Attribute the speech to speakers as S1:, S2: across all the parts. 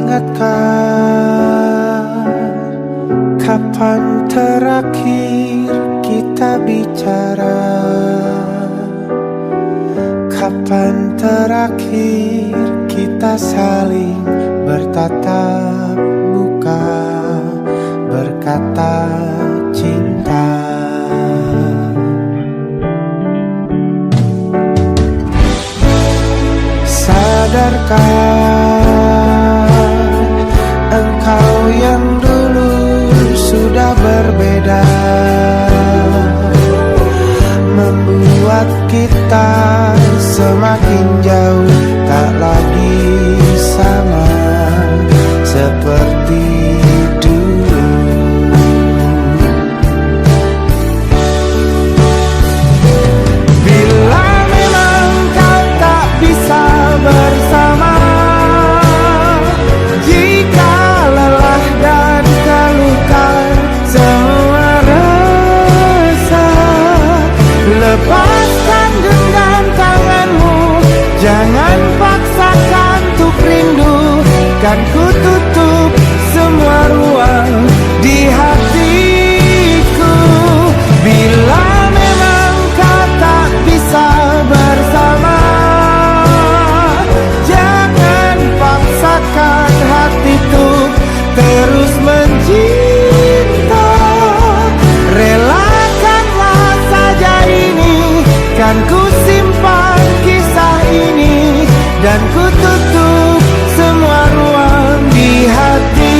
S1: ingatkan kapan terakhir kita bicara, kapan terakhir kita saling bertatap muka, berkata cinta. Sadarkah engkau yang dulu sudah berbeda, membuat kita semakin jauh, tak lagi sama seperti dulu. Bila memang kau tak bisa bersama, jika lelah dan keluhkan semua rasa, lepaskan genggam tanganmu, jangan paksakan untuk rindu. Kan ku tutup semua ruang di hatiku. Bila memang kau tak bisa bersama, jangan paksakan hatiku terus mencinta. Relakanlah saja ini, kan ku simpan kisah ini, dan ku tutup semua ruang di hatiku.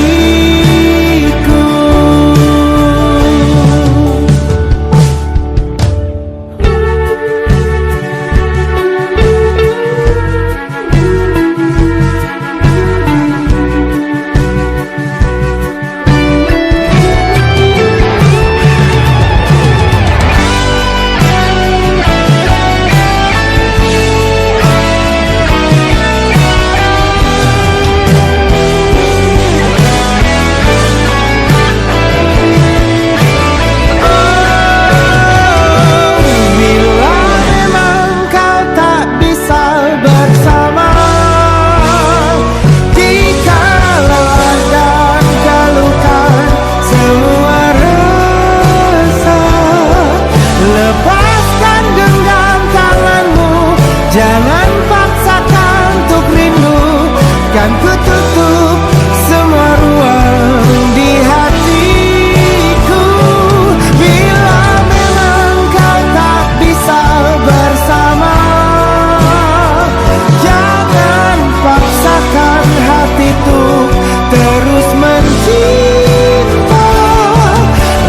S1: Jangan paksakan untuk rindu, kan ku tutup semua ruang di hatiku. Bila memang kau tak bisa bersama, jangan paksakan hatiku terus mencinta.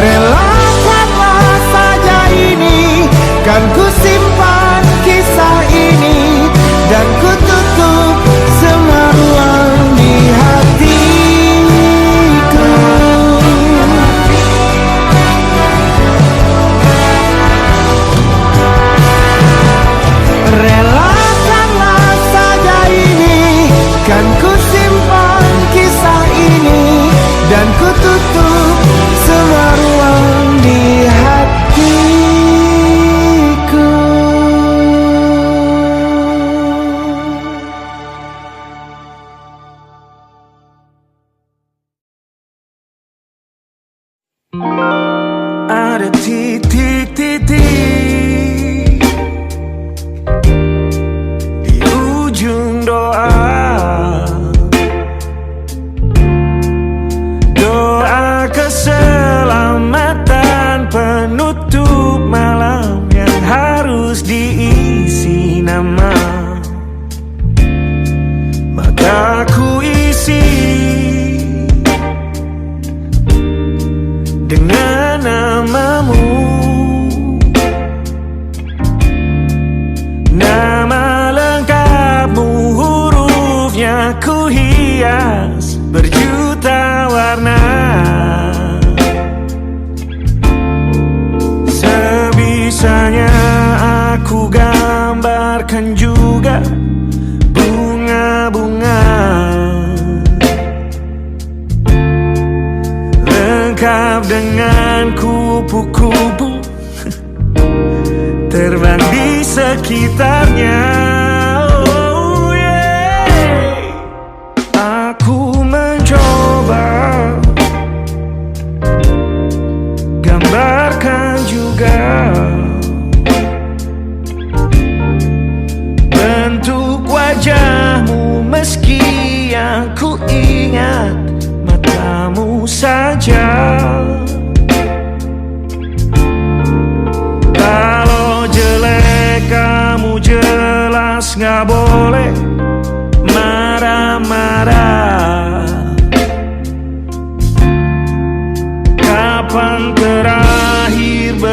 S1: Relakanlah saja ini, kan ku simpan kisah ini, dan ku tutup semua ruang di hatiku. Relakanlah saja ini, kan ku simpan kisah ini, dan ku tutup semua ruang di hatiku. Ada titik-titik di ujung doa, doa keselamatan penutup malam yang harus diisi nama. Maka ku isi dengan namamu, nama lengkapmu, hurufnya ku hias berjuta warna. Sebisanya aku gambarkan juga bunga-bunga, lengkap dengan kupu-kupu terbang di sekitarnya. Oh yeah. Aku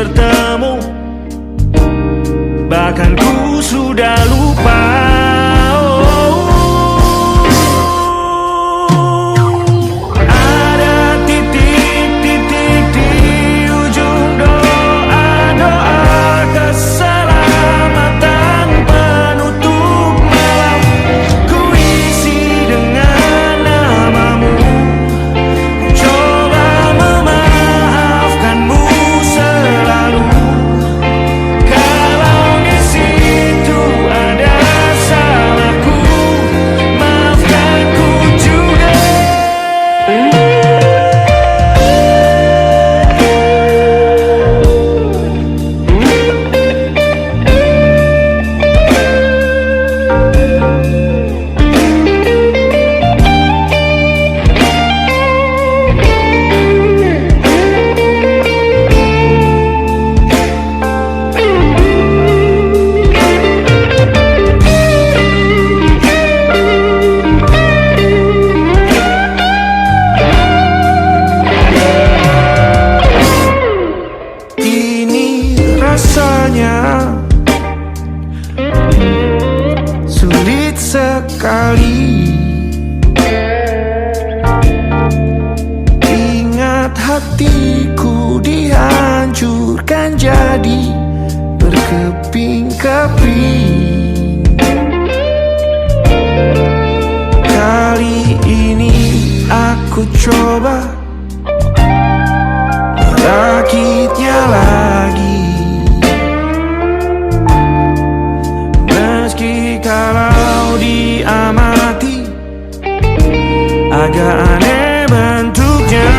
S2: bertemu, bahkan ku sudah lupa. Rasanya sulit sekali ingat hatiku dihancurkan jadi berkeping-keping. Kali ini aku coba merakitnya lagi. Kalau diamati agak aneh bentuknya.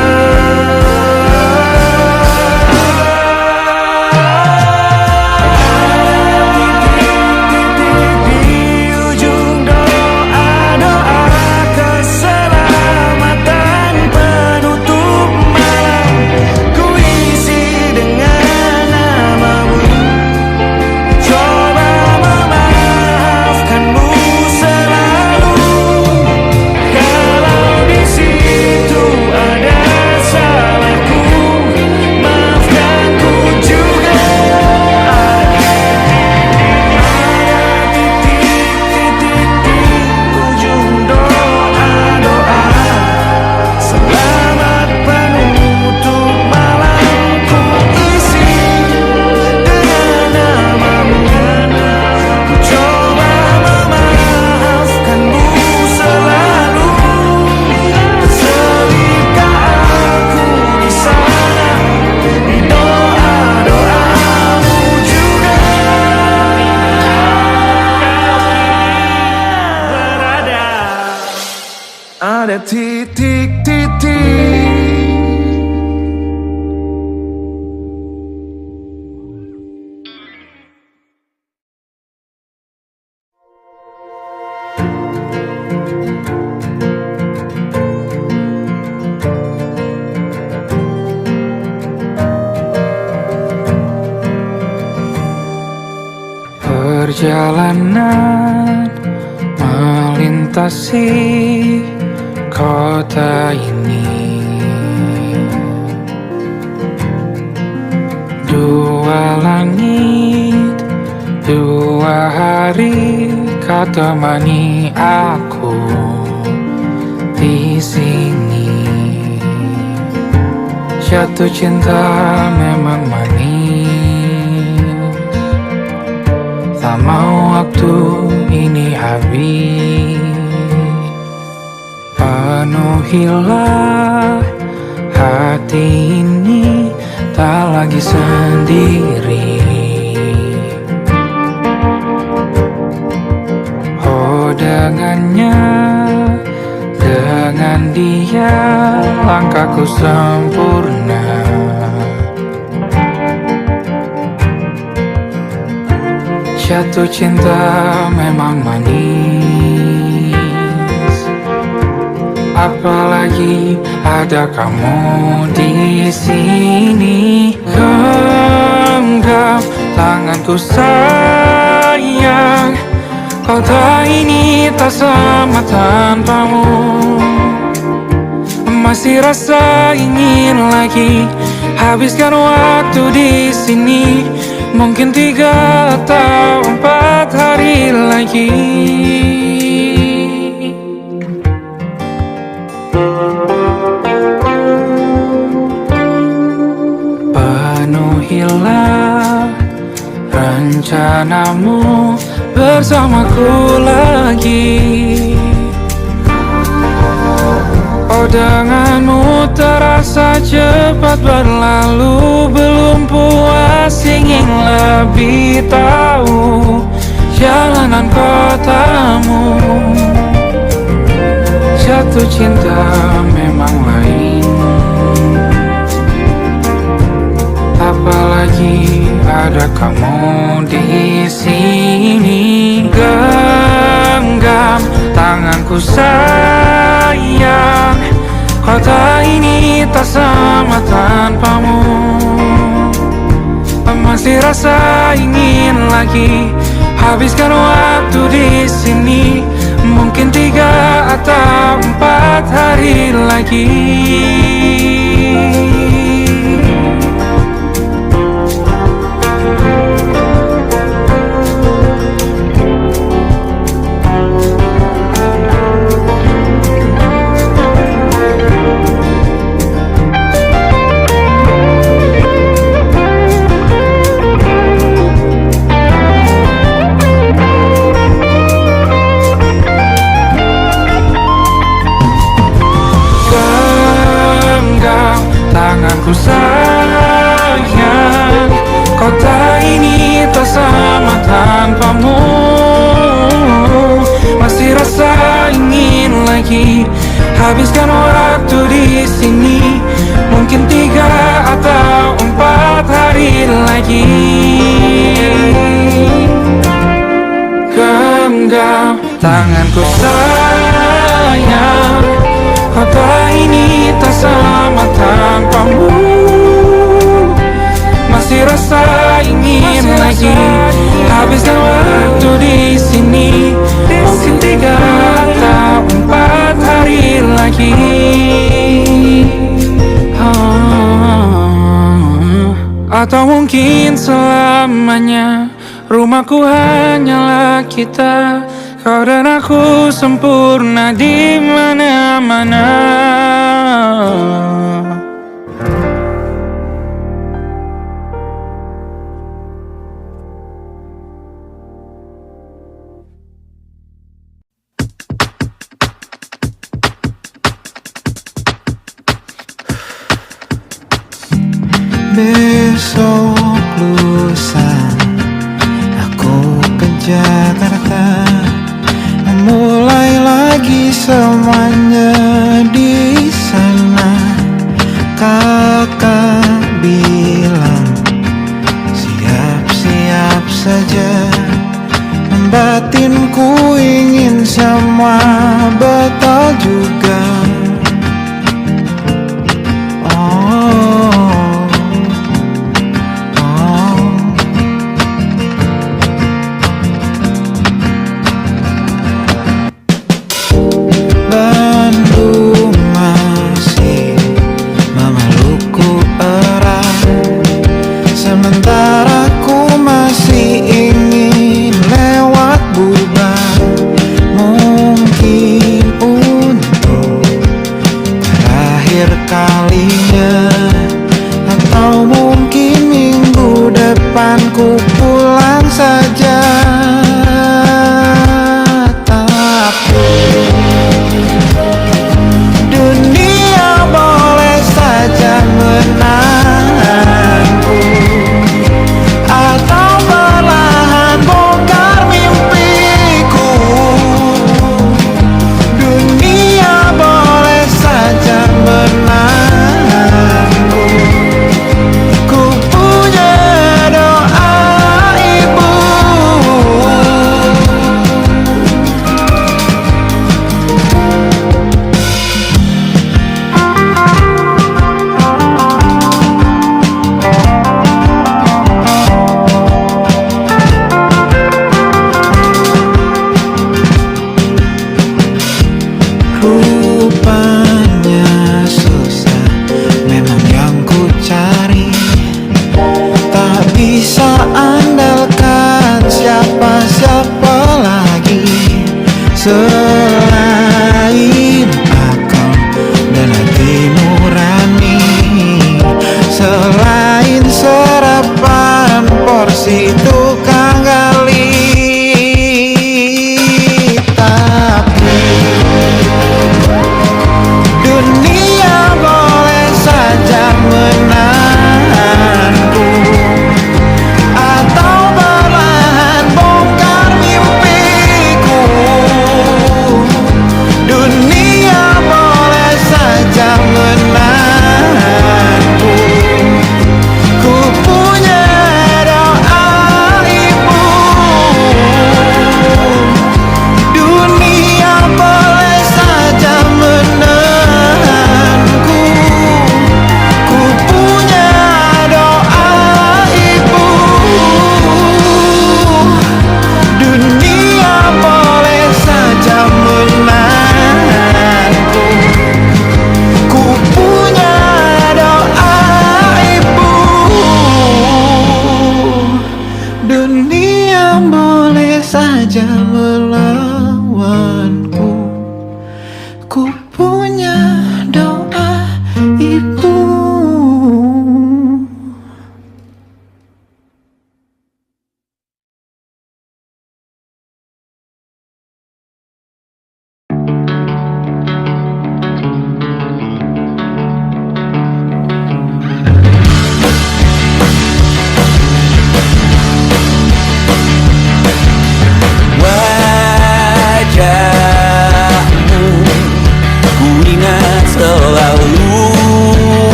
S2: Ada titik-titik.
S3: Perjalanan melintasi kota ini, dua langit, dua hari kau temani aku di sini. Jatuh cinta memang manis, tak mau waktu ini habis. Penuhilah hati ini, tak lagi sendiri. Oh dengannya, dengan dia langkahku sempurna. Jatuh cinta memang manis, apalagi ada kamu di sini. Genggam tanganku sayang, kota ini tak sama tanpamu. Masih rasa ingin lagi habiskan waktu di sini. Mungkin 3 atau 4 hari lagi. Penuhilah rencanamu bersamaku lagi. Oh, denganmu terasa cepat berlalu. Belum puas ingin lebih tahu jalanan kotamu. Jatuh cinta memang lain, apalagi ada kamu di sini. Genggam tanganku sayang, kota ini tak sama tanpamu. Masih rasa ingin lagi habiskan waktu di sini. Mungkin 3 atau 4 hari lagi. Tanganku sayang, kota ini tak sama tanpamu. Masih rasa ingin lagi habiskan waktu di sini. Mungkin 3 atau 4 hari lagi. Genggam tanganku sayang, kota ini tak sama tanpamu. Masih rasa ingin lagi habiskan waktu di sini. Mungkin 3 atau 4 hari lagi. Atau mungkin selamanya. Rumahku hanyalah kita, kau dan aku sempurna di mana-mana.
S1: Besok lusa aku ke Jakarta, mulai lagi semuanya di sana.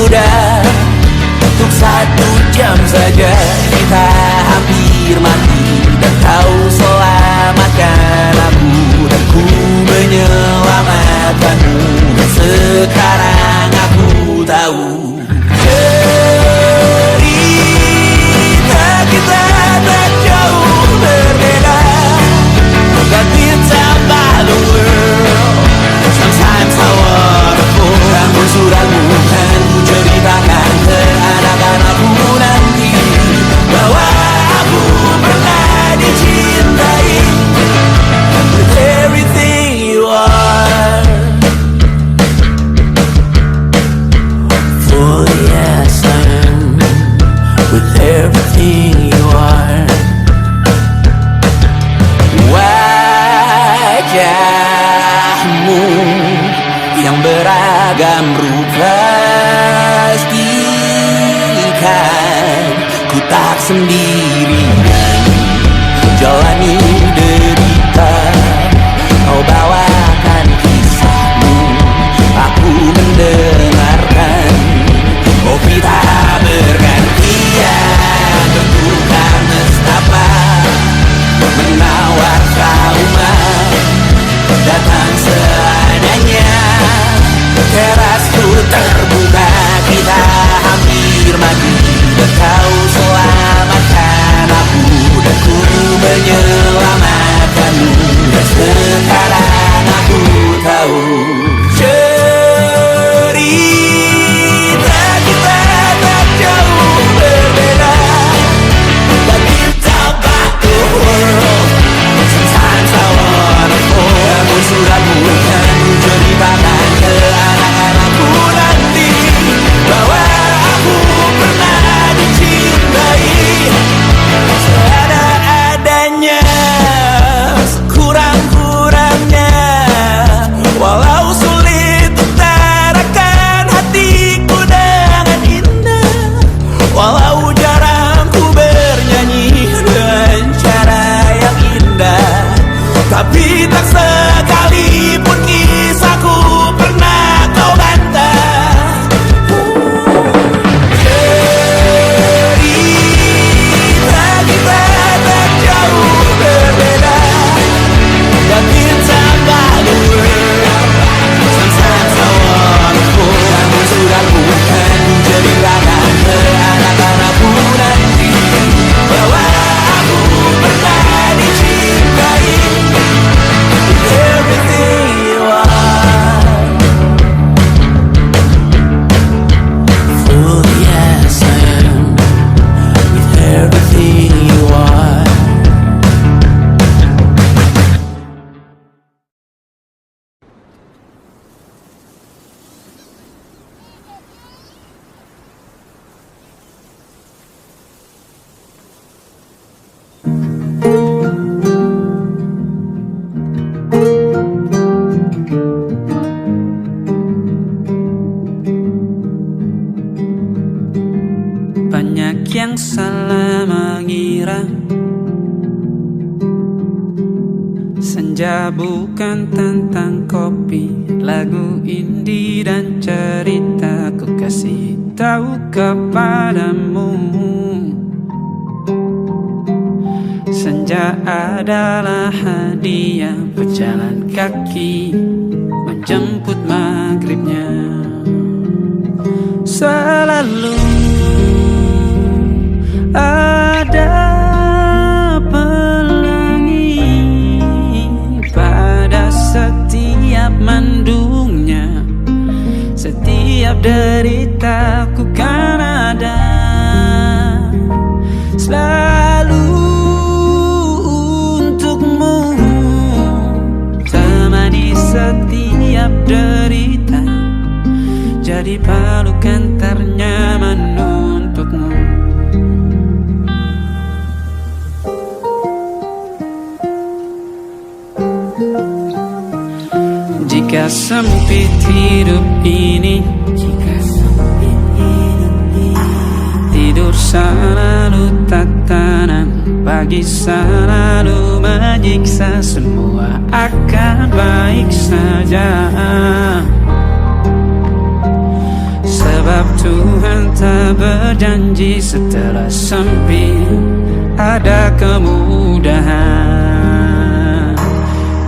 S4: sudah untuk 1 jam saja kita hampir mati, dan kau selamatkan aku dan ku menyelamatkanmu. Dan sekarang aku tahu cerita kita tak jauh berbeda, but it's about the world. Sometimes I wanna fall. Namun suratmu kan ku ceritakan ke anak-anakku nanti bahwa aku pernah dicintai with everything you are. For yes, I am with everything you are. Wajahmu yang beragam rupa pastikan ku tak sendirian jalani derita. Kau bawakan kisahmu, aku mendengarkan. Oh kita bergantian bentukan nestapa, menawar trauma datang seadanya. Terasku terbuka, kita hampir mati, dan kau selamatkan aku dan ku menyelamatkanmu. Dan sekarang aku tahu cerita kita tak jauh berbeda, but it's about the world. Sometimes I wanna fall. Namun suratmu kan ku ceritakan ke anak-anakku nanti bahwa aku pernah dicintai seada-adanya, sekurang-kurangnya. Walau sulit utarakan hatiku dengan indah, walau jarang ku bernyanyi dengan cara yang indah, tapi tak sekalipun kisahku pernah kau bantah. Cerita kita tak jauh berbeda, but it's about the world. Sometimes I wanna fall. Namun suratmu kan ku ceritakan ke anak-anakku nanti bahwa aku pernah dicintai with everything you are. For yes, I am with everything you are.
S3: Banyak yang salah mengira senja bukan tentang kopi, lagu indie dan cerita. Ku kasih tahu kepadamu, senja adalah hadiah berjalan kaki menjemput maghribnya. Selalu ada pelangi pada setiap mendungnya, setiap deritaku kan ada selalu untukmu, temani setiap derita, jadi pelukan ternyaman untukmu. Jika sempit hidup ini, tidur selalu tatanan, pagi selalu menyiksa, semua akan baik saja. Sebab Tuhan Tuhan tak berjanji setelah sempit ada kemudahan.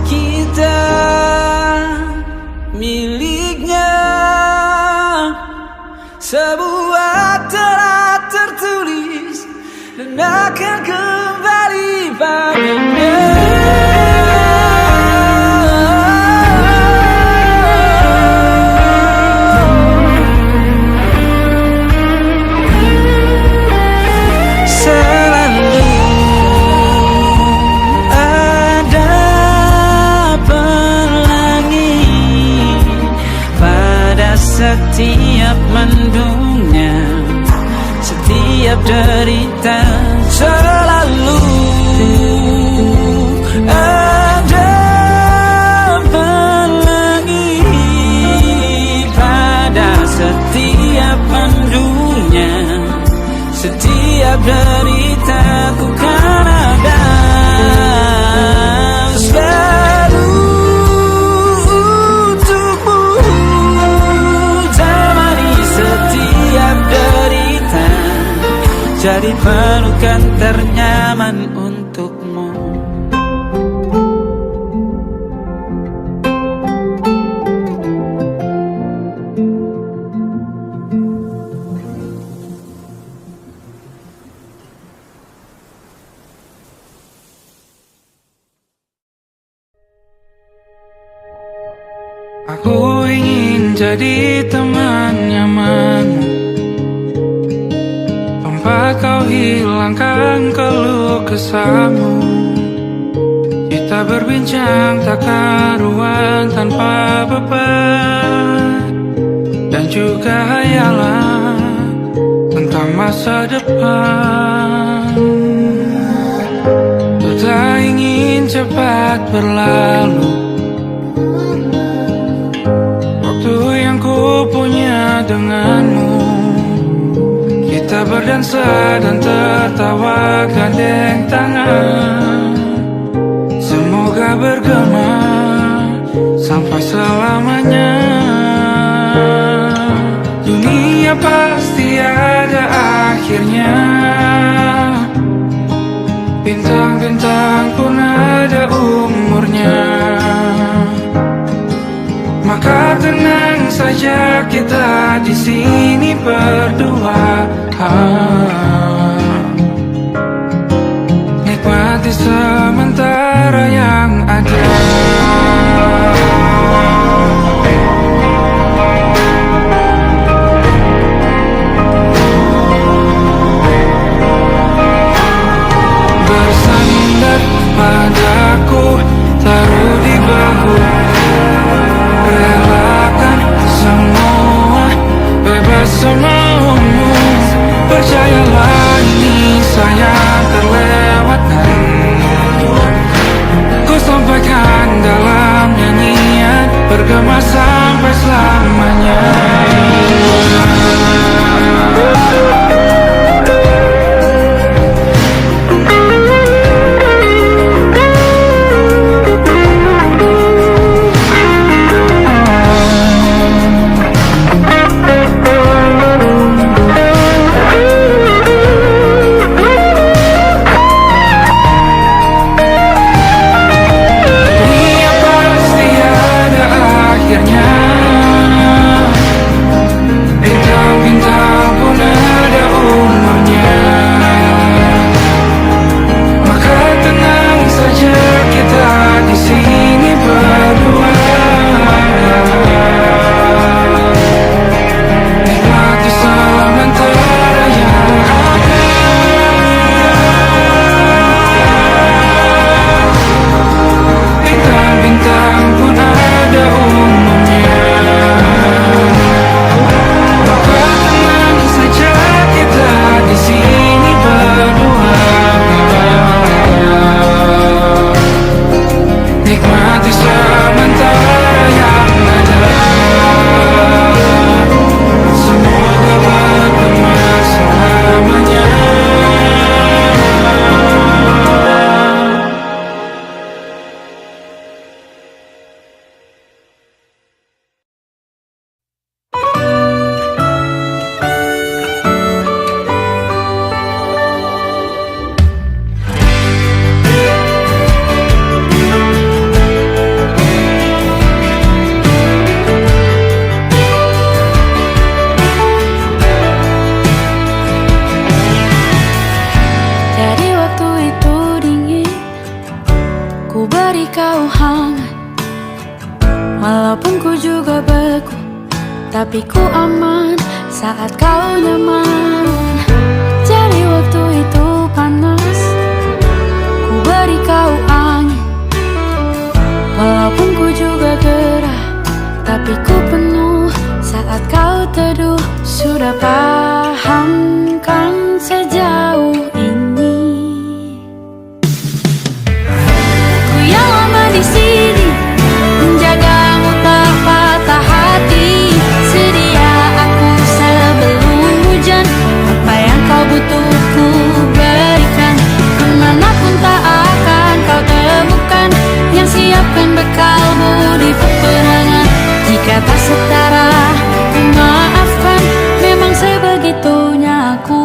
S3: Kita miliknya, sebuah telah tertulis dan akan kembali padanya. Setiap mendungnya, setiap derita, selalu ada pelangi. Pada setiap mendungnya, setiap derita, ku kan ada selalu jadi pelukan ternyaman untukmu.
S2: Aku ingin jadi teman nyamanmu, tempat kau hilangkan keluh kesahmu. Kita berbincang tak karuan tanpa beban, dan juga hayalan tentang masa depan. Ku tak ingin cepat berlalu waktu yang ku punya denganmu. Kita berdansa dan tertawa gandeng tangan, semoga bergema sampai selamanya. Dunia pasti ada akhirnya, bintang-bintang pun ada umurnya. Maka tenang saja kita di sini berdua, nikmati sementara yang ada. Bersandar padaku, taruh di bahu, relakan semua, bebas semaumu, percaya
S5: tapi ku aman saat kau nyaman. Jadi waktu itu panas, ku beri kau angin. Walaupun ku juga gerah, tapi ku penuh saat kau teduh. Sudah paham kan sejauh ini? Ku yang lama di sini, menjagamu tak patah hati. Sedia aku sebelum hujan, apa yang kau butuh ku berikan. Kemanapun tak akan kau temukan yang siapkan bekalmu di peperangan. Jika tak setara, ku maafkan, memang sebegitunya aku.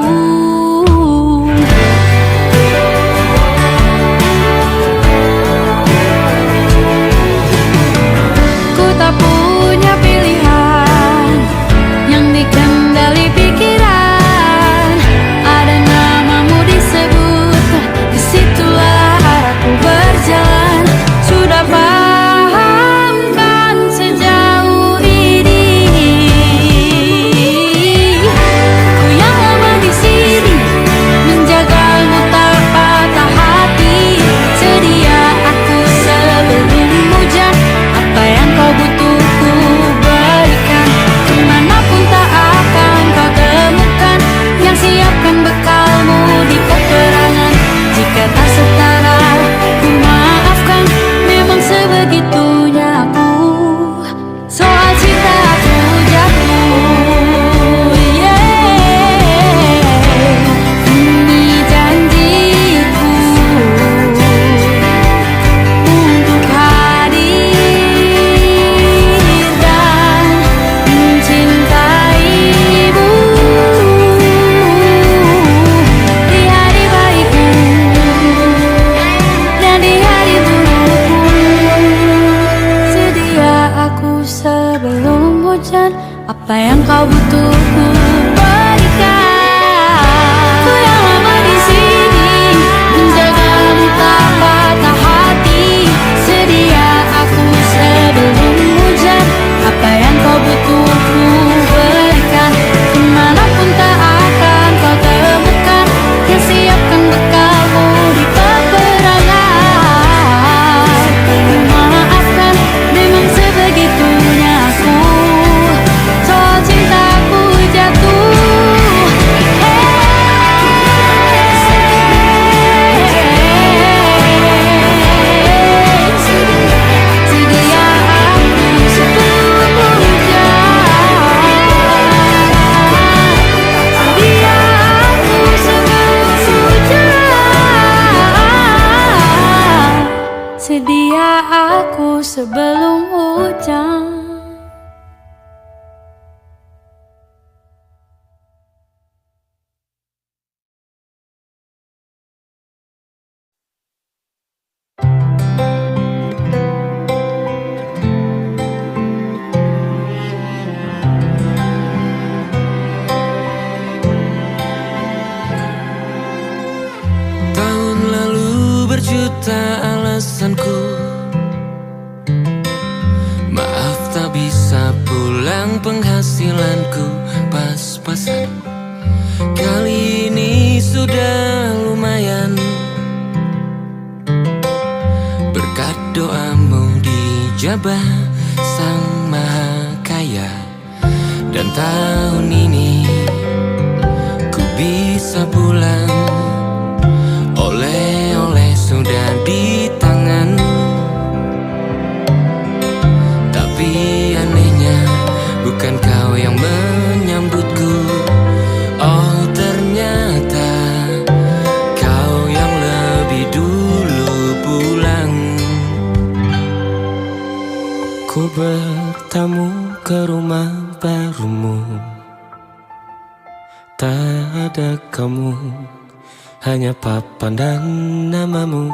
S5: Ku tak punya pilihan yang dikendali pikiran. Ada namamu disebut, disitulah arahku berjalan. Sudah paham kan sejauh ini? Ku yang lama di sini, menjagamu tak patah hati. Sedia aku sebelum hujan, apa yang kau butuh ku berikan. Kemanapun tak akan kau temukan yang siapkan bekalmu di peperangan. Jika tak setara, ku maafkan, memang sebegitunya aku. Soal cinta aku jatuh, ini janjiku untuk hadir dan mencintaimu di hari baikku dan di hari burukku. Sedia aku sebelum hujan, apa yang kau butuh ku berikan. Ku yang lama di sini, menjagamu tak patah hati. Sedia aku sebelum hujan, apa yang kau butuh ku berikan. Kemanapun tak akan kau temukan yang siapkan bekalmu di peperangan. Ku maafkan, memang sebegitunya aku. Soal cintaku jatuh, sedia aku sebelum hujan. Sedia aku sebelum hujan. Sedia aku sebelum hujan.
S4: Tahun lalu berjuta alasanku, maaf tak bisa pulang, penghasilanku pas-pasan. Kali ini sudah lumayan, berkat doamu dijabah Sang Maha Kaya. Dan tahun ini ku bisa pulang, oleh-oleh sudah di tangan. Tapi anehnya bukan kau yang menyambutku. Oh ternyata kau yang lebih dulu pulang. Ku bertamu ke rumah barumu, tak ada kamu, hanya papan dan namamu.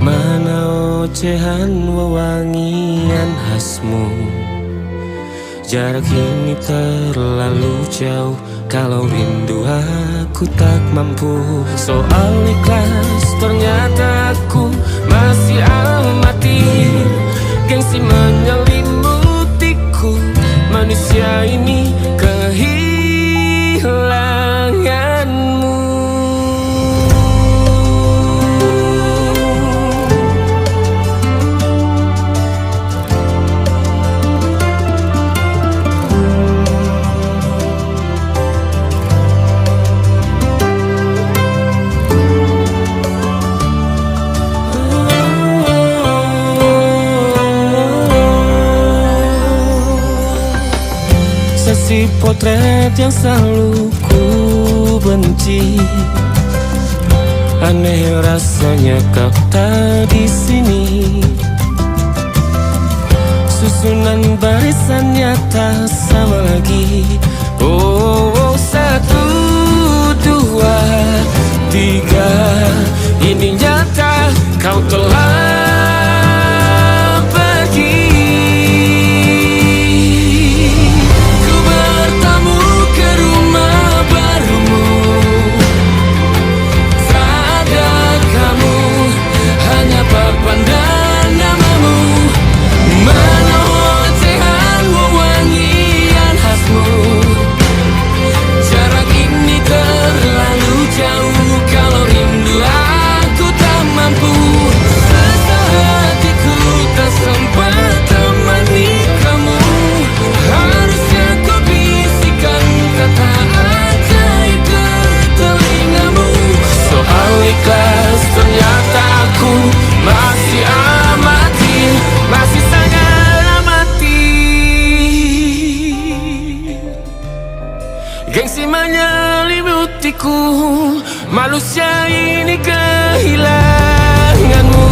S4: Mana ocehan wewangian khasmu. Jarak ini terlalu jauh, kalau rindu aku tak mampu. Soal ikhlas ternyata aku masih amati. Gengsi menyelimutiku,
S3: manusia ini kehilanganmu. Si potret yang selalu ku benci, aneh rasanya kau tak di sini. Susunan barisannya tak sama lagi. Oh, 1, 2, 3, ini nyata kau telah pergi. Pandang namamu, mana ocehan wewangian khasmu. Jarak ini terlalu jauh, kalau rindu aku tak mampu. Sesehatiku tak sempat temani kamu. Harusnya kau bisikan kata ajaib ke telingamu. Soal ikhlas ternyata aku masih amati, masih sangat amati. Gengsi menyelimutiku, manusia ini kehilanganmu.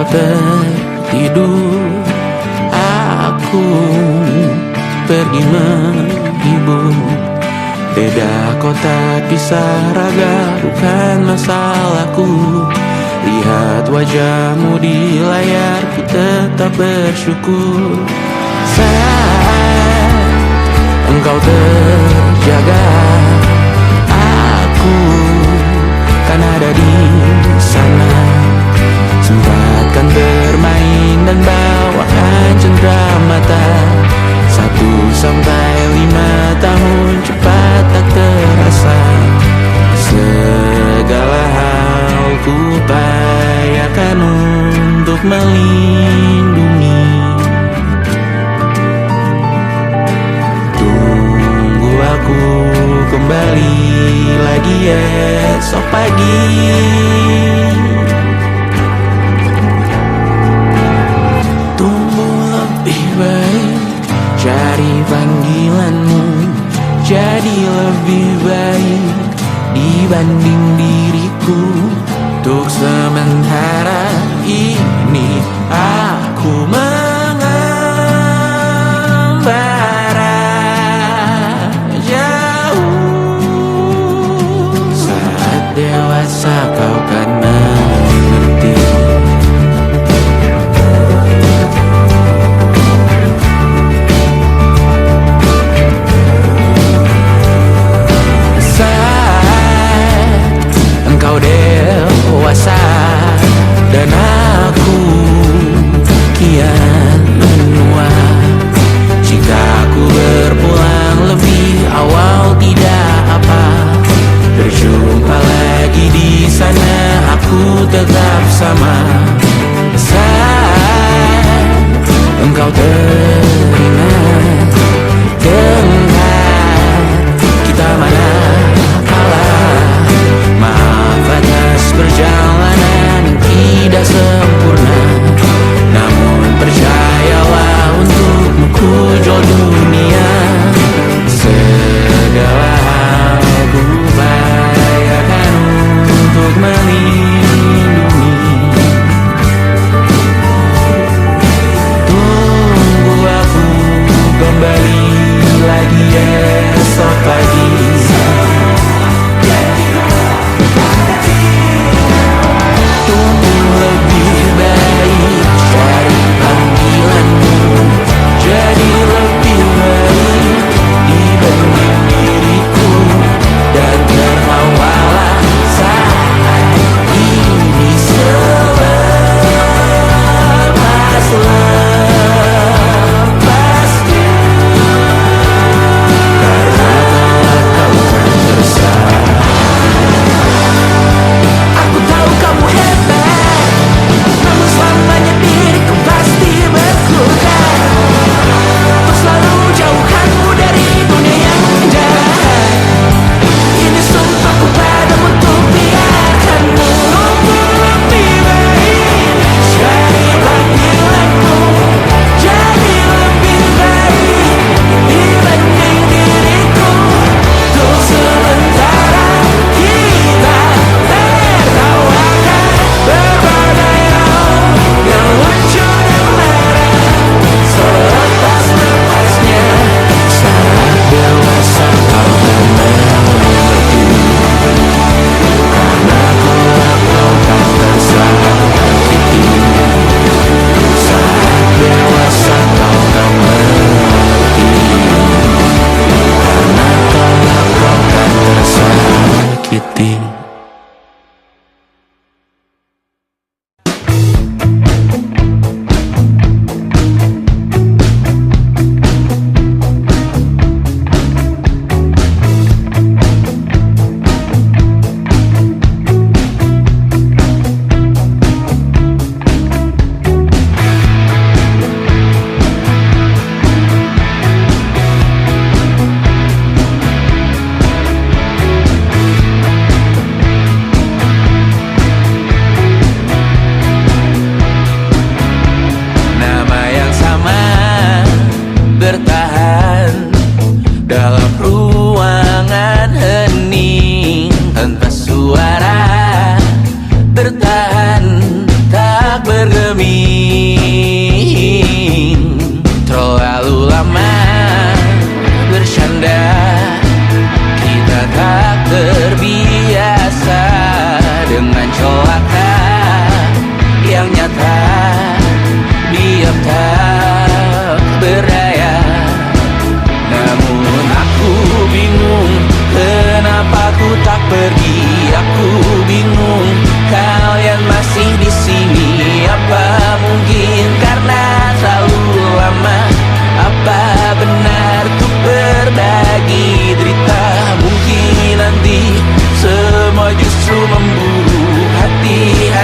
S4: engkau tertidur, aku pergi menghibur. Beda kota pisah raga bukan masalahku. Lihat wajahmu di layar, ku tetap bersyukur. Saat engkau terjaga, aku kan ada di sana. Sempatkan bermain dan bawakan cenderamata. 1-5 tahun cepat tak terasa. Segala hal ku upayakan untuk melindungi. Tunggu aku kembali lagi esok pagi. Tumbuh lebih baik, cari panggilanmu, jadi lebih baik dibanding diriku. Untuk sementara ini aku mengembara jauh. Saat dewasa kau kan mengerti. Engkau dewasa dan aku kian menua. Jika aku berpulang lebih awal tidak apa. Berjumpa lagi di sana, aku tetap sama. Saat engkau teringat dengar kita mana kalah. Maaf atas perjalanan yang tidak sempurna, namun percayalah untukmu ku jual dunia. Segala hal ku upayakan untuk melindungi. Tunggu aku kembali lagi esok pagi. Karena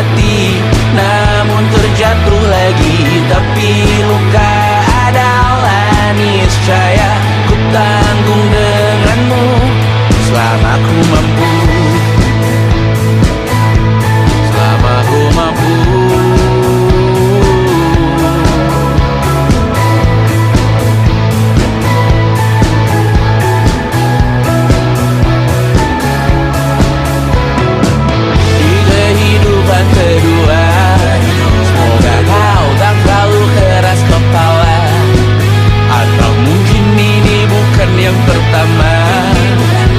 S4: hati, namun terjatuh lagi. Tapi luka adalah niscaya, ku tanggung denganmu selama ku mampu. Selama ku mampu. Kedua, semoga kau tak terlalu keras kepala, atau mungkin ini bukan yang pertama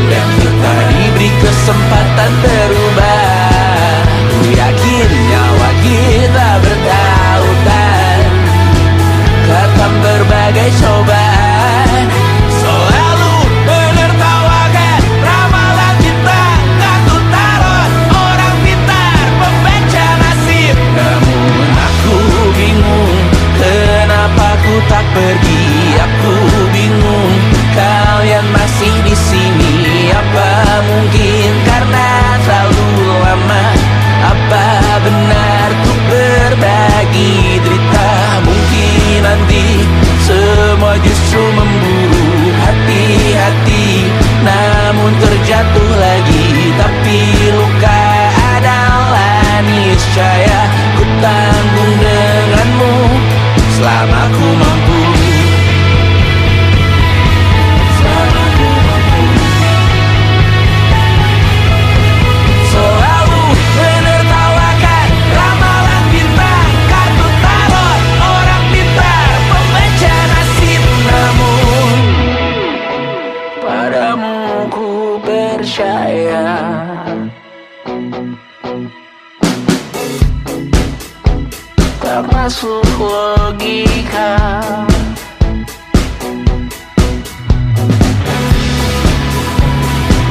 S4: dan kita diberi kesempatan berubah. Ku yakin nyawa kita bertautan, ketam berbagai cobaan, selalu menertawakan ramalan kita. Tak ku taruh orang pintar pembaca nasib, namun aku bingung kenapa ku tak pergi. Aku bingung kalian masih di sini. Apa mungkin karena terlalu lama? Apa benar ku berbagi derita? Mungkin nanti semua justru memburu. Hati-hati, namun terjatuh lagi. Tapi luka adalah niscaya, ku tanggung denganmu selama ku mampu. Selama ku mampu. Selalu menertawakan ramalan bintang, kartu tarot orang pintar pembaca nasib, namun padamu ku percaya. Tak masuk logika.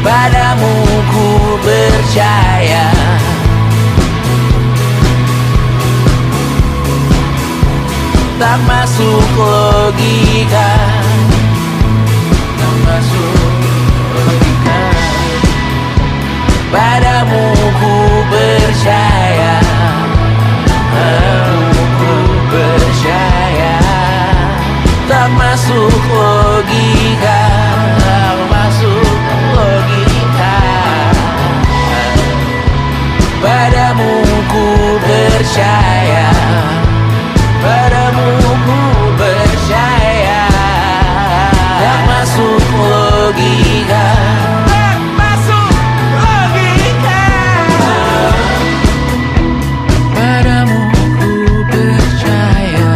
S4: Padamu ku percaya. Tak masuk logika. Tak masuk logika. Padamu ku percaya. Ku percaya. Tak masuk logika. Tak masuk logika. Padamu ku percaya. Padamu ku percaya. Tak masuk logika. Tak masuk logika. Padamu ku percaya.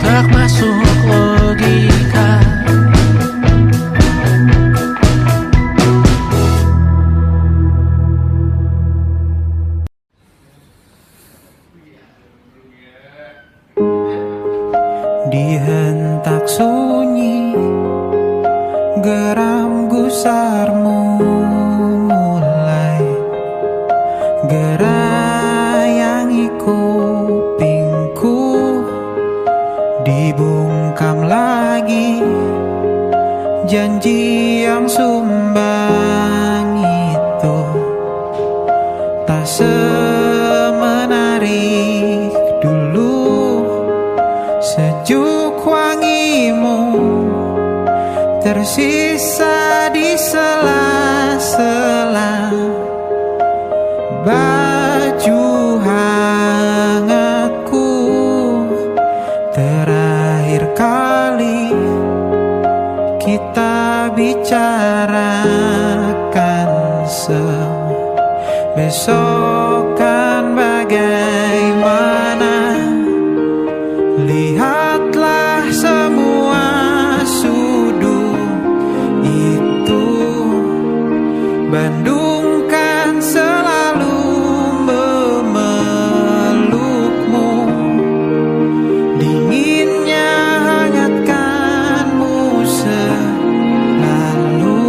S4: Tak masuk logika.
S1: Dihentak sunyi, geram gusarmu mulai gerayangi kupingku. Dibungkam lagi janji yang sumbang itu, tak semenarik dulu. Sejuk wangimu tersisa di sela-sela baju hangatku. Terakhir kali kita bicarakan besok kan bagaimana. Lihatlah semua sudut itu, Bandung kan selalu memelukmu. Dinginnya hangatkanmu selalu,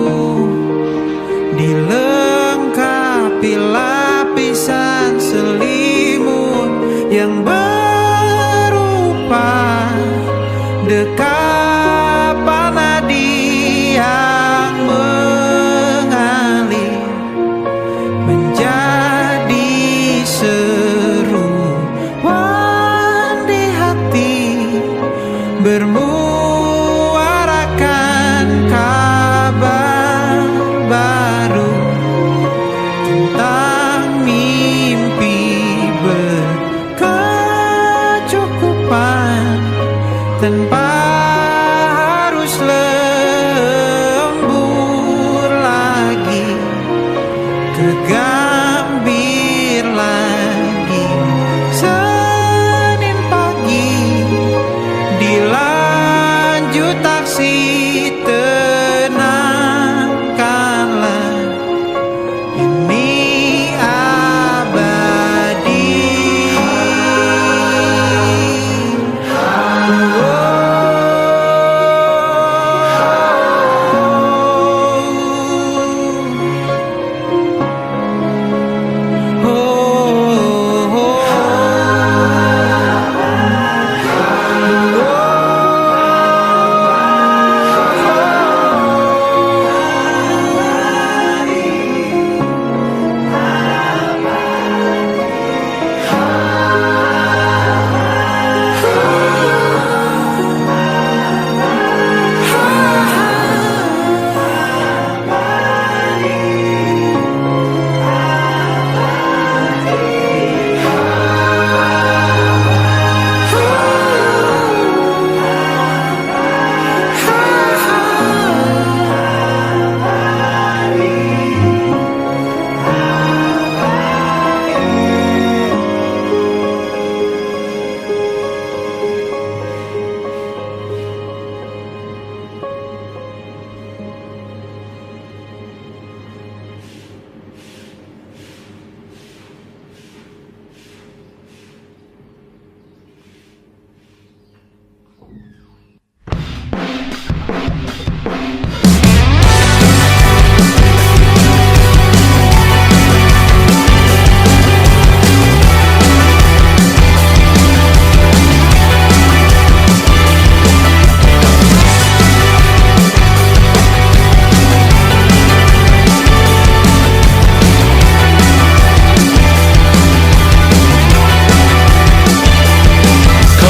S1: dilengkapi lapisan selimut yang berupa bermuarakan kabar baru tentang mimpi berkecukupan tanpa harus lembur lagi, kegambir lagi. Senin pagi dilanjut taksi, tenangkanlah, ini abadi.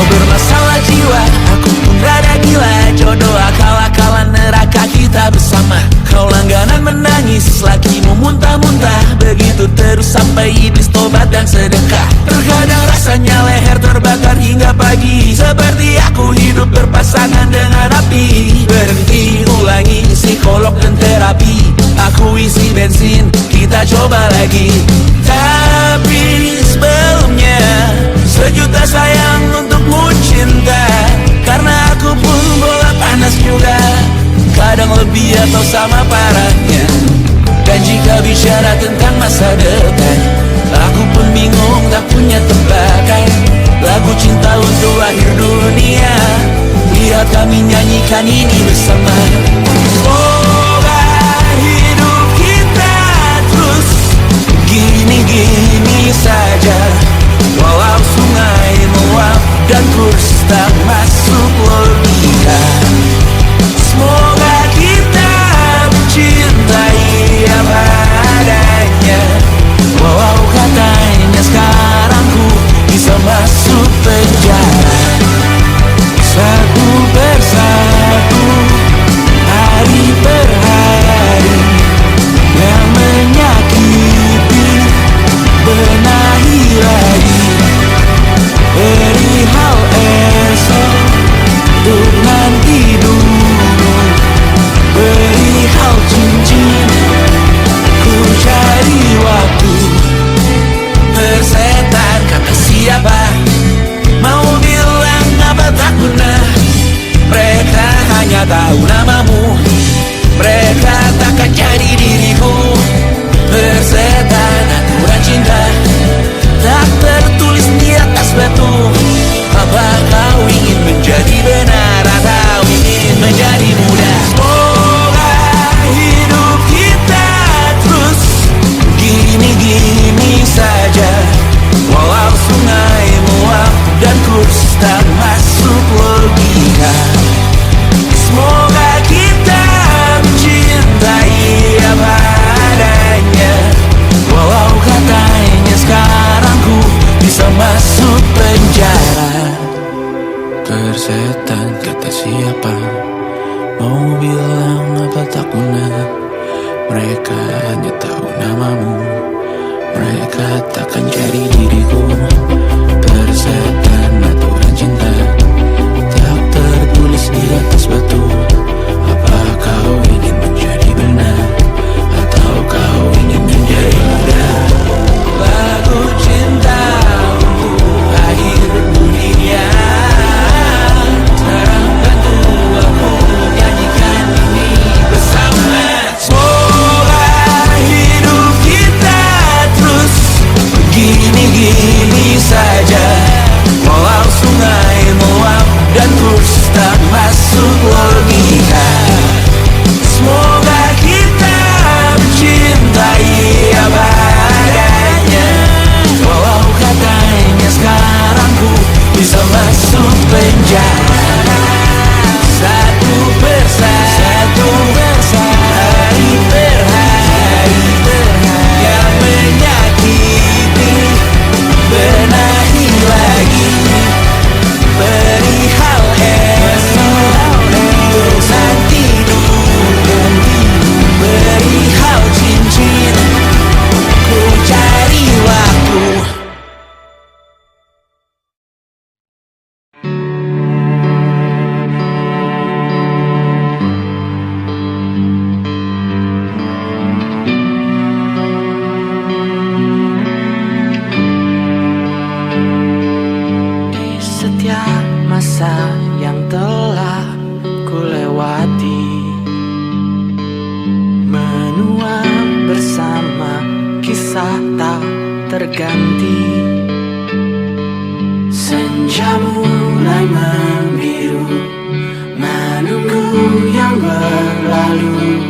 S3: Bermasalah jiwa, aku pun rada gila. Jodoh akal-akalan neraka kita bersama. Kau langganan menangis, lakimu muntah-muntah. Begitu terus sampai iblis tobat dan sedekah. Terkadang rasanya leher terbakar hingga pagi, seperti aku hidup berpasangan dengan api. Berhenti, ulangi psikolog dan terapi. Aku isi bensin, kita coba lagi. Tapi sebelumnya, sejuta sayang untukmu cinta. Karena aku pun bola panas juga, kadang lebih atau sama parahnya. Dan jika bicara tentang masa depan, aku pun bingung tak punya tebakan. Lagu cinta untuk akhir dunia, lihat kami nyanyikan ini bersama. Semoga hidup kita terus gini-gini saja, walau sungai meluap dan kurs tak masuk logika. Semoga kita mencintai apa adanya, walau katanya sekarang ku bisa masuk penjara. Satu persatu, hari per hari, yang menyakiti benahi lagi. Perihal esok
S4: Persetan kata siapa, mau bilang apa tak guna. Mereka hanya tahu namamu, mereka takkan cari diriku. Persetan aturan cinta tak tertulis di atas batu. Apa kau ingin menjadi benar, atau kau ingin menjadi muda?
S3: Lagu cinta untuk akhir dunia, sekarang bantu aku nyanyikan ini bersama. Semoga hidup kita terus begini-gini saja, walau sungai meluap dan terus tak masuk logika. Semoga kita mencintai apa adanya, walau katanya sekarang ku bisa masuk penjara. Satu persatu, hari per hari, yang menyakiti benahi lagi. Perihal esok, urusan tidur, perihal cincin, ku cari waktu. Di setiap masa yang telah ku lewati, menua bersama kisah tak terganti. Senja mulai membiru, menunggu yang berlalu.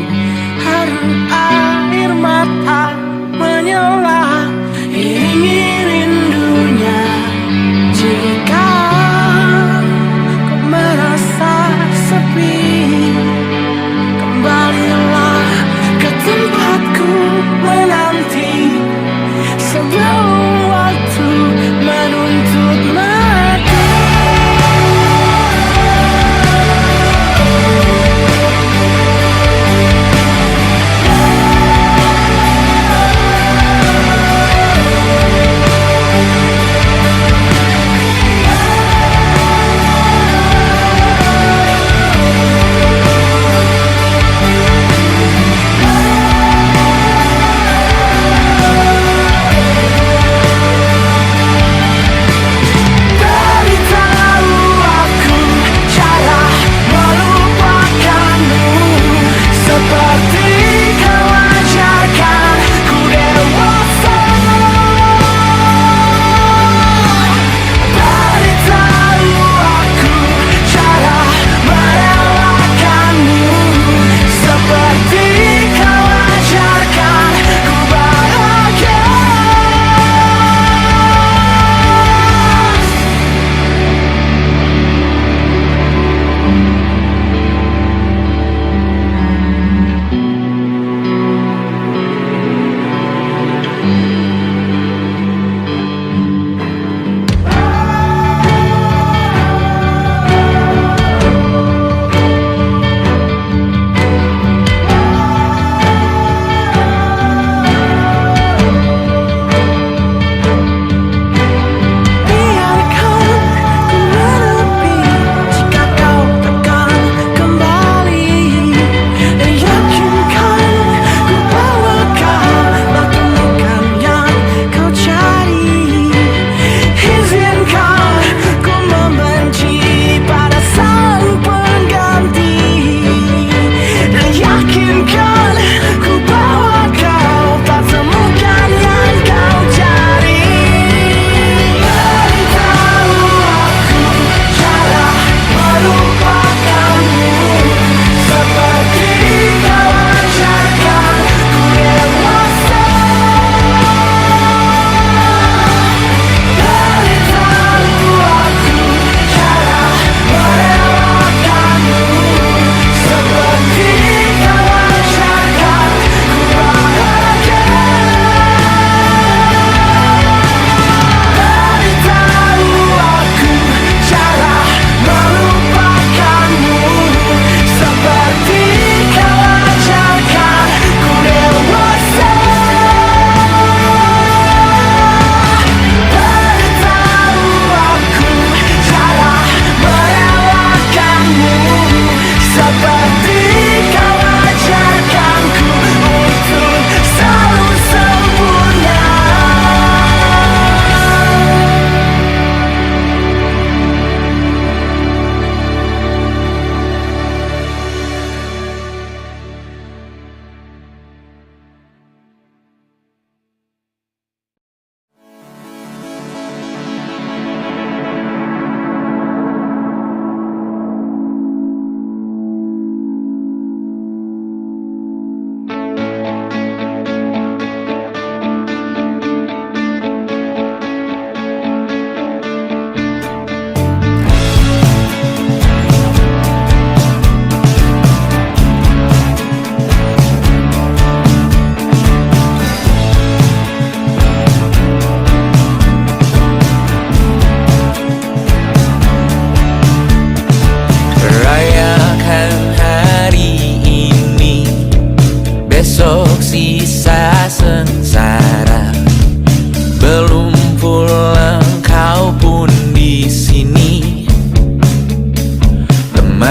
S3: Haru air mata menyala, iringi rindunya. Jika kau merasa sepi, kembalilah ke tempatku menanti. Sebelum waktu menuntut mati,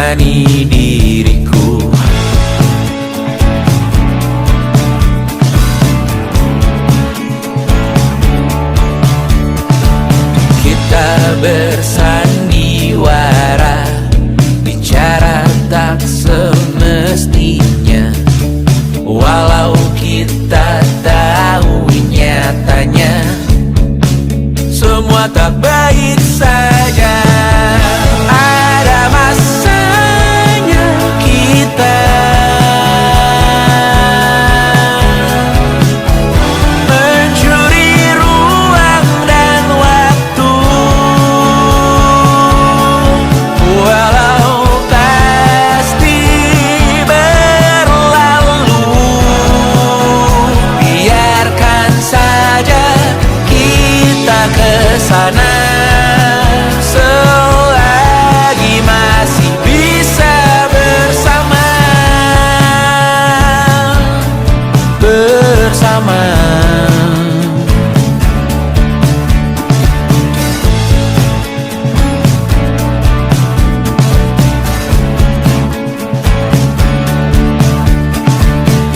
S3: menemani diriku. Kita bersandiwara, bicara tak semestinya, walau kita tahu nyatanya semua tak baik saja. Ada masanya kita mencuri ruang dan waktu, walau pasti berlalu. Biarkan saja kita kesana selagi masih bisa bersama.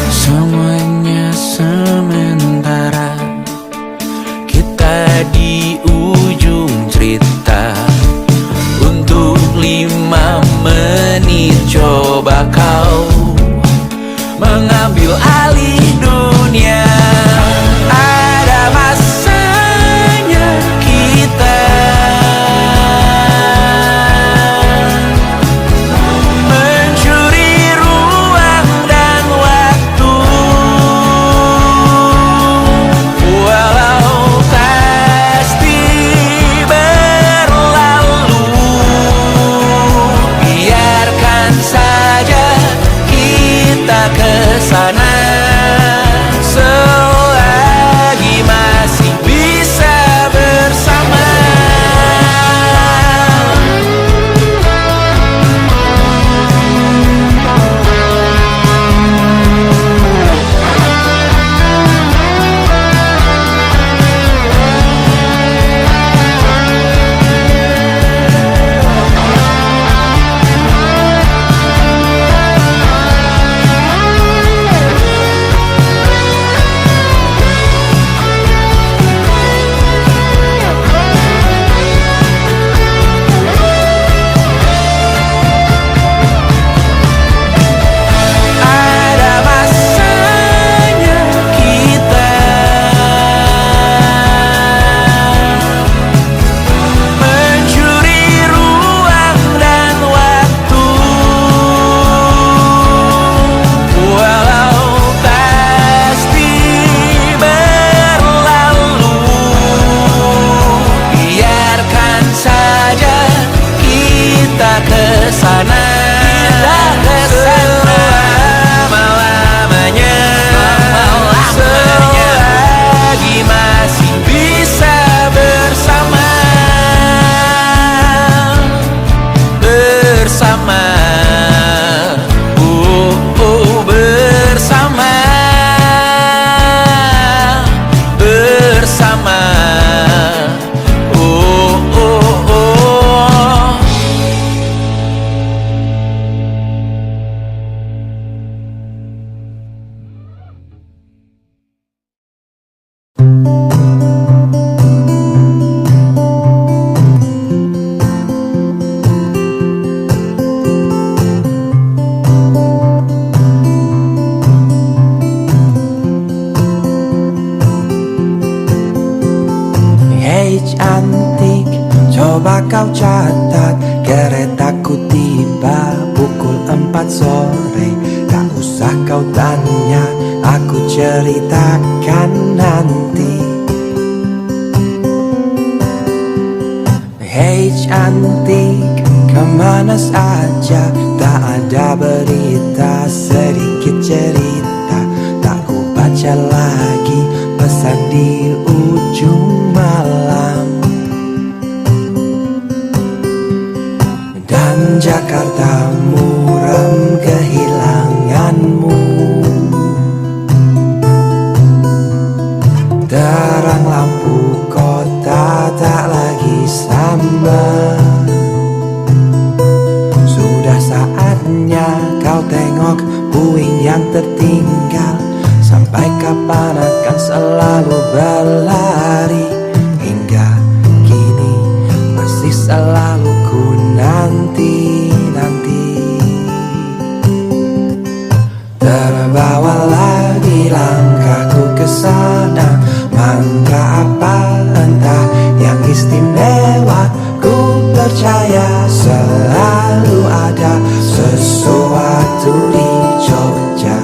S3: Semuanya sementara, kita di ujung cerita. Untuk 5 menit coba kau mengambil alih dunia. Ada masanya kita mencuri ruang dan waktu, walau pasti berlalu. Biarkan saja kita kesana selagi masih bisa bersama. Ada masanya kita mencuri ruang dan waktu, walau pasti berlalu. Biarkan saja kita kesana, selama-lamanya, selagi masih bisa bersama. Bersama, bersama, bersama,
S1: Hei cantik, coba kau catat, keretaku tiba pukul 4 sore. Tak usah kau tanya, aku ceritakan nanti. Hei cantik, kemana saja? Tak ada berita, sedikit cerita. Tak ku baca lagi pesan di ujung malam. Dan Jakarta muram kehilanganmu. Terang lampu kota tak lagi sama. Sudah saat saatnya kau tengok puing yang tertinggal. Sampai kapan akan selalu berlari? Hingga kini masih selalu ku nanti-nanti. Terbawa lagi langkahku ke sana. Mantra apa entah yang istimewa. Ku percaya selalu ada sesuatu di Jogja.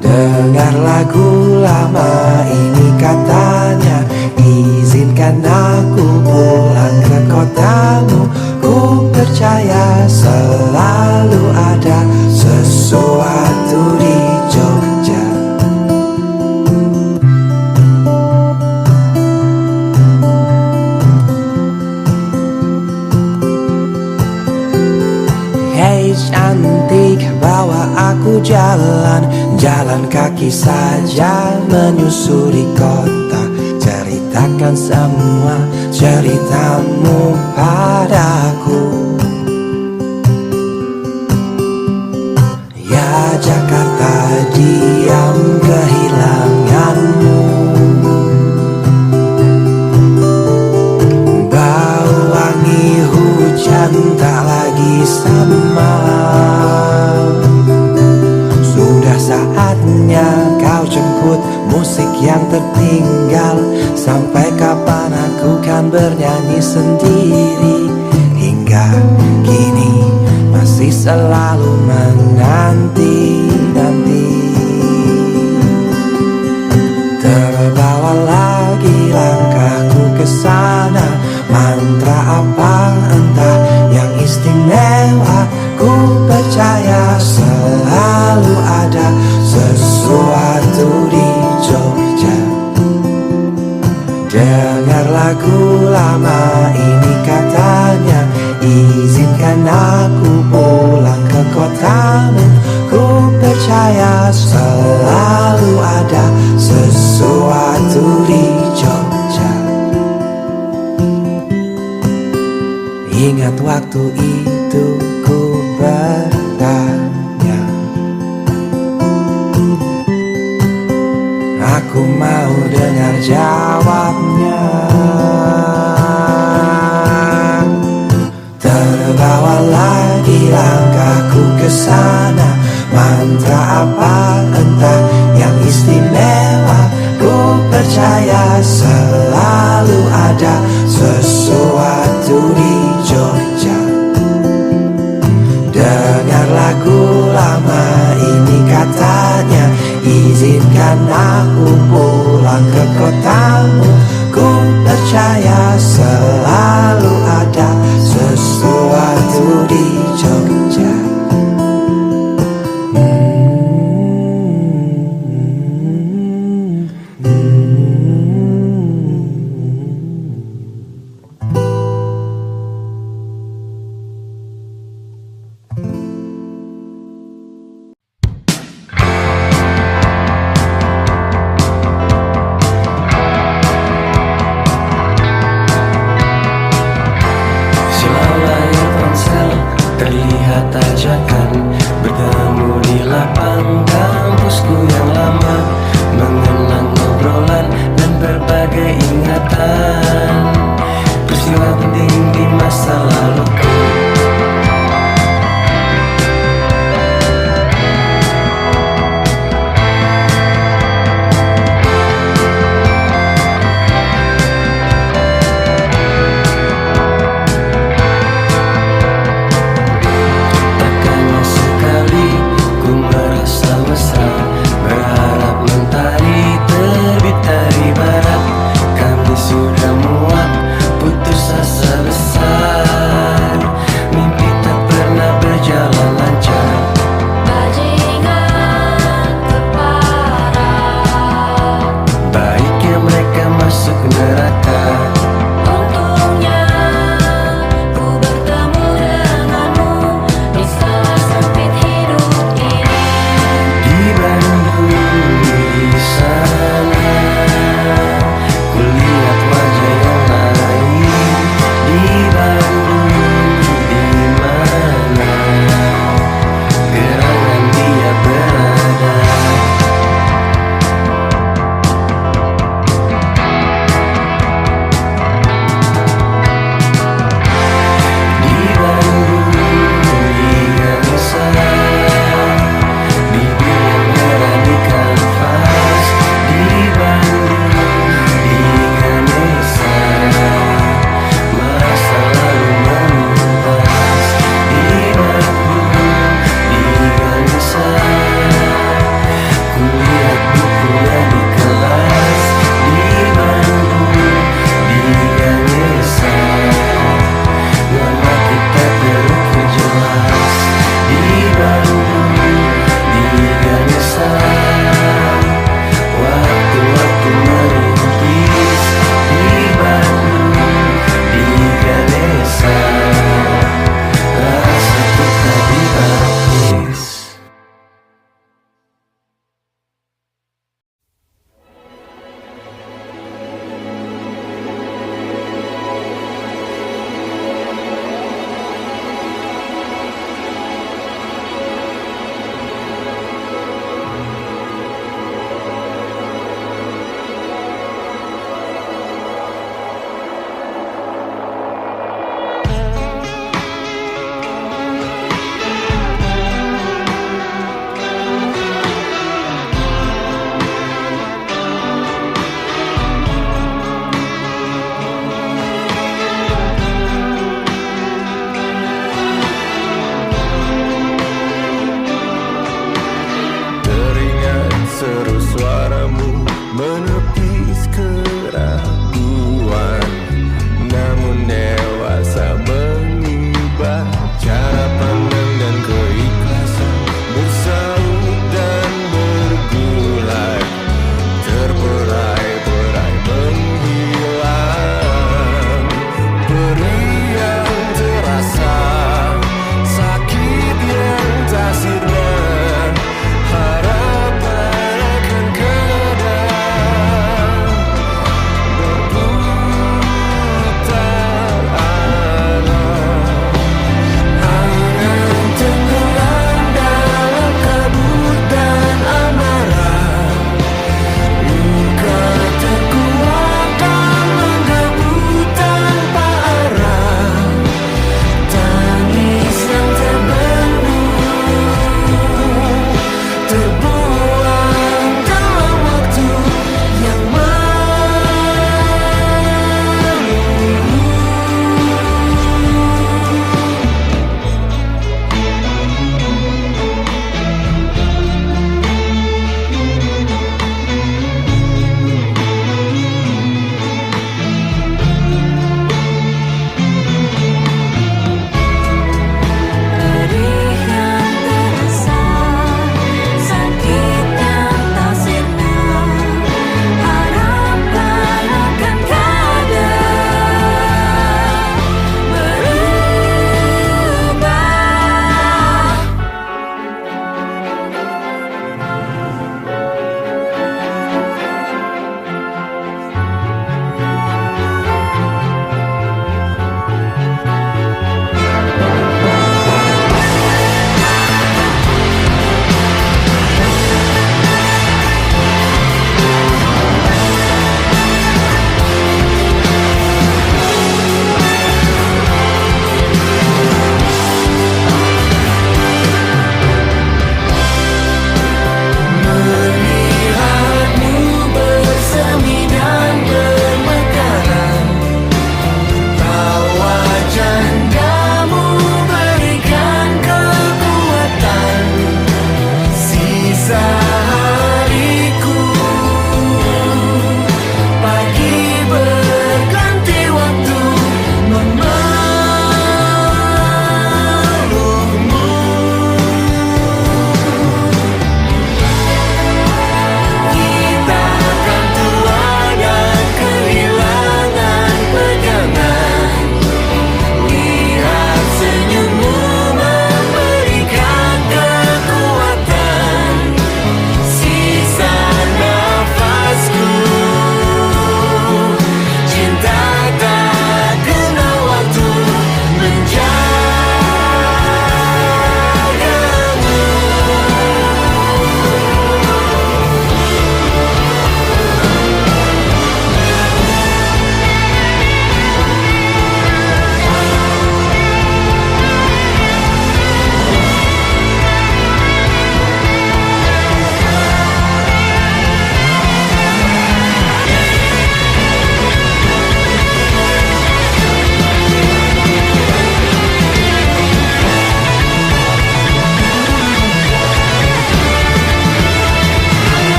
S1: Dengar lagu lama ini katanya, izinkan aku pulang ke kotamu. Ku percaya selalu ada sesuatu di Jogja. Hei cantik, bawa aku jalan kaki saja menyusuri kota. Ceritakan semua ceritamu padaku. Ya Jakarta, diam kehilanganmu. Bau wangi hujan tak lagi sama. Sudah saatnya kau jemput musik yang tertinggal. Sampai kapan aku kan bernyanyi sendiri? Hingga kini masih selalu menanti-nanti. Terbawa lagi langkahku ke sana. Mantra apa entah yang istimewa. Ku percaya selalu ada sesuatu di Jogja. Dengar lagu lama ini katanya, izinkan aku pulang ke kotamu. Ku percaya selalu ada sesuatu di Jogja. Ingat waktu itu ku bertanya, aku mau dengar jawabnya. Terbawa lagi langkahku ke sana. Mantra apa entah yang istimewa. Ku percaya selalu ada sesuatu di Jogja. Dengar lagu lama ini katanya, izinkan aku pulang ke kotamu. Ku percaya selalu ada sesuatu di Jogja.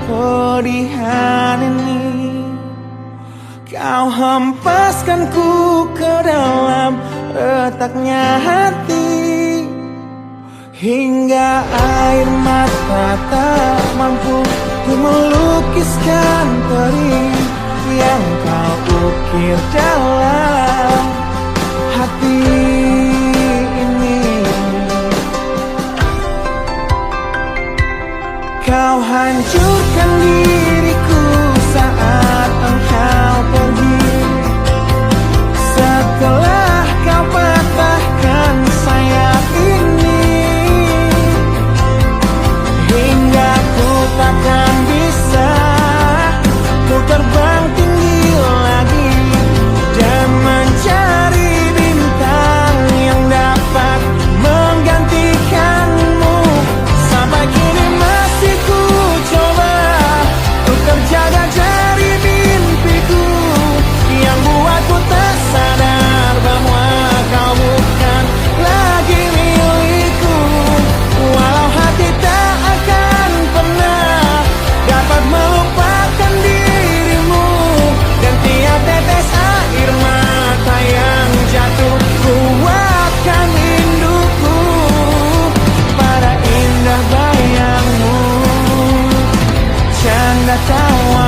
S1: kepedihan ini. Kau hempaskan ku ke dalam retaknya hati, hingga air mata tak mampu untuk melukiskan perih yang kau ukir dalam hati ini. Kau hancurkan diriku saat engkau pergi, setelah kau patahkan sayap ini, hingga ku takkan bisa ku terbang tinggi lagi dan mencari bintang yang dapat menggantikanmu. Sampai kini masih ku coba untuk terjaga dari mimpiku yang buatku tersadar bahwa kau bukan lagi milikku. Walau hati tak akan pernah dapat melupakan dirimu, dan tiap tetes air mata yang jatuh ku akan rinduku pada indah bayangmu, canda tawa